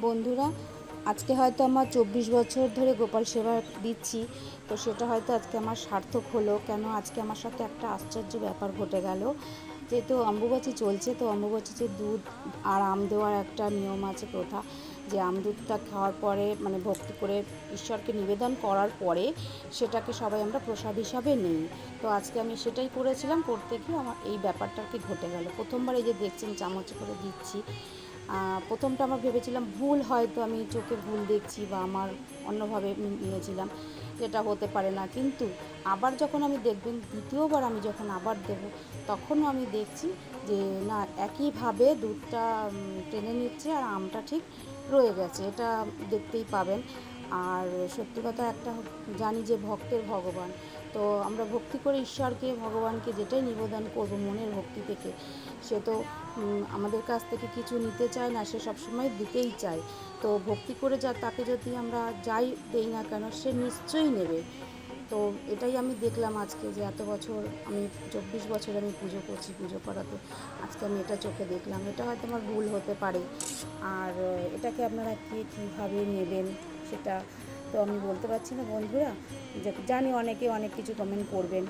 বন্ধুরা, আজকে হয়তো আমার 24 বছর ধরে গোপাল সেবা দিচ্ছি, তো সেটা হয়তো আজকে আমার সার্থক হলো। কেন আজকে আমার সাথে একটা আশ্চর্য ব্যাপার ঘটে গেল। যেহেতু অম্বুবাচী চলছে, তো অম্বুবাচীতে দুধ আর আম দেওয়ার একটা নিয়ম আছে, প্রথা, যে আম দুধটা খাওয়ার পরে মানে ভক্তি করে ঈশ্বরকে নিবেদন করার পরে সেটাকে সবাই আমরা প্রসাদ হিসাবে নিই। তো আজকে আমি সেটাই করেছিলাম, করতে গিয়ে আমার এই ব্যাপারটা আর কি ঘটে গেল। প্রথমবার এই যে দেখছেন চামচ করে দিচ্ছি, প্রথমটা আমার ভেবেছিলাম ভুল, হয়তো আমি চোখে ভুল দেখছি বা আমার অন্যভাবে নিয়েছিলাম, যেটা হতে পারে না। কিন্তু আবার যখন আমি দেখবেন দ্বিতীয়বার আমি যখন আবার দেব, তখনও আমি দেখছি যে না, একইভাবে দুধটা টেনে নিচ্ছে আর আমটা ঠিক রয়ে গেছে। এটা দেখতেই পাবেন। আর সত্যি কথা একটা জানি যে ভক্তের ভগবান, তো আমরা ভক্তি করে ঈশ্বরকে ভগবানকে যেটাই নিবেদন করব মনের ভক্তি থেকে, সে তো আমাদের কাছ থেকে কিছু নিতে চায় না, সে সবসময় দিতেই চায়। তো ভক্তি করে তাকে যদি আমরা যাই দেই না কেন, সে নিশ্চয়ই নেবে। তো এটাই আমি দেখলাম আজকে, যে এত বছর আমি 24 বছর আমি পুজো করছি, পুজো করাতে আজকে আমি এটা চোখে দেখলাম। এটা হয়তো আমার ভুল হতে পারে। আর এটাকে আপনারা কে কীভাবে নেবেন সেটা তো আমি বলতে পারছি না বন্ধুরা। জানি অনেকে অনেক কিছু কমেন্ট করবেন,